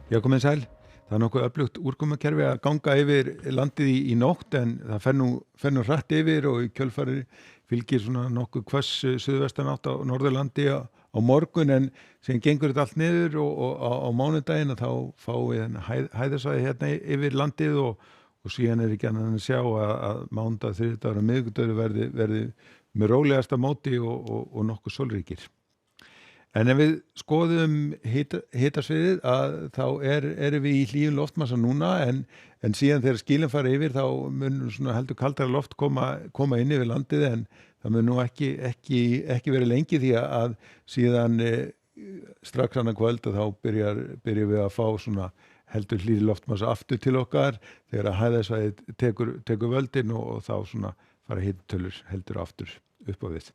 Já, komið sæl. Það nokkuð öflugt úrkomukerfi að ganga yfir landið í nótt en það fer nú hratt yfir og í kjölfarið fylgir svona nokkuð hvöss suðvestanátt á Norðurlandi á morgun en sem gengur þetta allt niður og á mánudaginn að þá fáum við hæðarsvæði hérna yfir landið og síðan ekki annað en að sjá að mánudag, þriðjudagur og miðvikudagur verði með rólegasta móti og nokkuð sólríkir. En ef við skoðum hitasviðið að þá erum við í hlýjum loftmassa núna en síðan þegar skilin fara yfir þá mun svona heldur kaldara loft koma inn yfir landið en það mun nú ekki verið lengi því að síðan strax annað kvöld og þá byrjar við að fá svona heldur hlýri loftmassa aftur til okkar þegar að hæðasvæðið tekur völdin og þá svona fara hitatölur heldur aftur upp á við.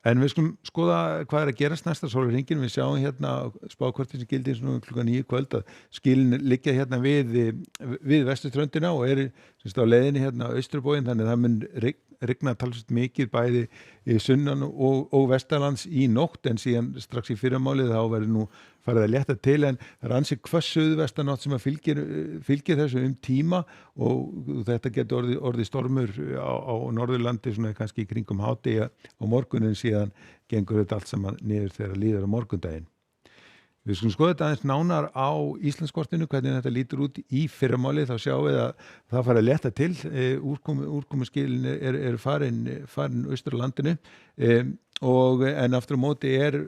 En við skulum skoða hvað að gerast næsta sólarhringinn. Við sjáum hérna spákortin sem gildi svona klukkan 9 kvöld að skilin liggja hérna við vesturströndina og á leiðinni hérna austurbóginn þannig að það mun rigna talsvert mikið bæði í sunnan og vestanlands í nótt en síðan strax í fyrramálið þá verður nú farið að létta til en það ansi hvöss suðvestanátt sem að fylgir þessu tíma og þetta getur orðið stormur á Norðurlandi svona kannski í kringum hádegi á morgunin síðan gengur þetta allt saman niður þegar líður á morgundaginn. Við skulum skoða þetta aðeins nánar á Íslandskortinu, hvernig þetta lítur út í fyrramáli, þá sjáum við að það fara að létta til, úrkomuskilin eru farin austur á landinu en aftur á móti er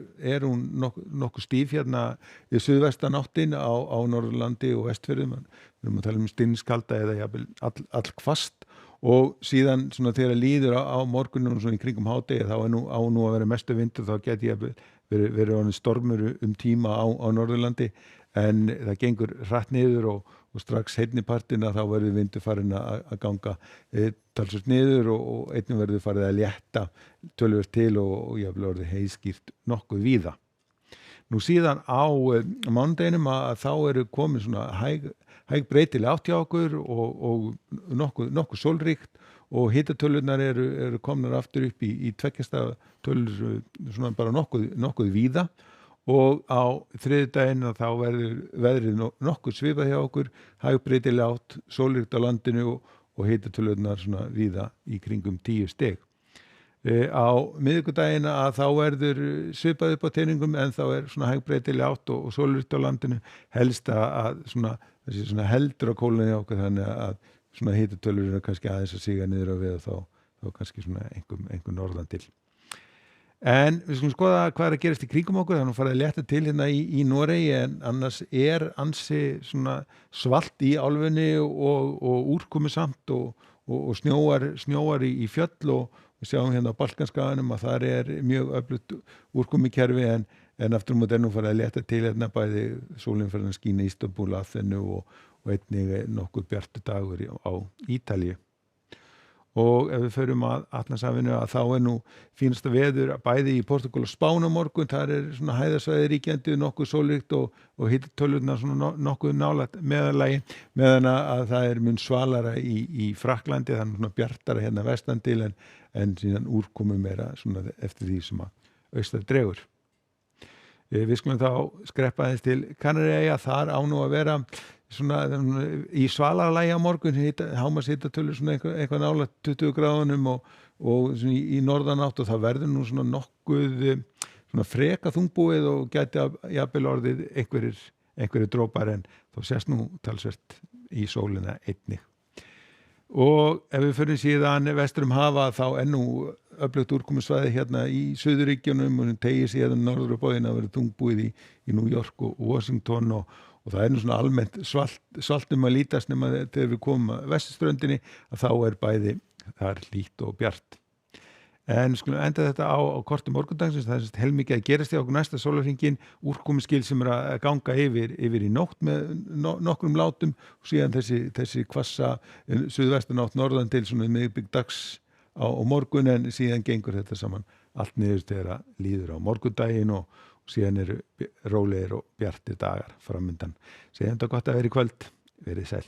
hún nokkuð stíf hérna í suðvestanáttin á Norðurlandi og Vestfjörðum, við erum að tala stinnskalda eða jafnvel allhvasst og síðan svona þegar líður á morgunum svona í kringum hádegi þá á nú að vera mestu vindur þá geti ég verið orðinn stormur tíma á Norðurlandi en það gengur hratt niður og strax seinnipartin að þá verður vindur farin að ganga talsvert niður og einnig verður farið að létta töluvert til og jafnvel orðið heiðskýrt nokkuð víða. Nú síðan á mánudeginum að þá eru komin svona hæg breytileg átt hjá okkur og nokkuð sólríkt og hitatölurnar eru komnar aftur upp í tveggjastafstafstölur svona bara nokkuð víða og á þriðjudaginn þá verður veðrið nokkuð svipað hjá okkur, hæg breytileg átt, sólríkt á landinu og hitatölurnar svona víða í kringum 10 stig. Á miðvikudaginn að þá verður svipað upp á teiningum en þá svona hæg breytileg átt og sólríkt á landinu helst að þessi svona heldur á kólunni okkur þannig að svona hitatölur eru kannski aðeins að síga niður á við og þá kannski svona einhver norðan til. En við skulum skoða hvað að gerast í kringum okkur, þannig að farið að létta til hérna í Noregi en annars ansi svona svalt í álfunni og úrkomusamt og snjóar í fjöll og við sjáum hérna á Balkanskaganum að þar mjög öflugt úrkomukerfi en aftur á móti nú farið að létta til hérna bæði sólin fyrir að skína í Istanbúl, Aþenu og einnig nokkuð bjartur dagur á Ítalíu. Og ef við förum að Atlantshafinu að þá nú fínasta veður bæði í Portúgal og Spán á morgun, þar svona hæðarsvæði ríkjandi nokkuð sólríkt og hitatölurnar svona nokkuð nálægt meðallagi meðan að það mun svalara í Frakklandi, þannig svona bjartara hérna vestan til en síðan úrkomu meira svona eftir því sem að austar dregur. Við skulum þá skreppa aðeins til Kanaríeyja, þar á nú að vera svona í svalarlagi á morgun, hámarkshitatölur svona eitthvað nálægt 20 gráðunum og svona í norðanátt og það verður nú svona nokkuð svona freka þungbúið og gæti jafnvel orðið einhverjir drópar en þá sést nú talsvert í sólina einnig. Og ef við förum síðan vestur hafa þá nú öflugt úrkomusvæði hérna í Suðurríkjunum og tegir síðan norður á bóginn að vera þungbúið í New York og Washington og það nú svona almennt svalt að lítast nema þegar við komum að vesturströndinni að þá bæði þar hlýtt og bjart. En skulum enda þetta á korti morgundagsins, það heilmikið að gerast hjá okkur næsta sólarhringinn, úrkomuskil sem að ganga yfir í nótt með nokkrum látum og síðan þessi hvassa suðvestanátt norðan til svona miðbik dags á morgun en síðan gengur þetta saman allt niður þegar líður á morgundaginn og síðan eru rólegir og bjartir dagar framundan. Segjum þetta gott að vera í kvöld, verið sæl.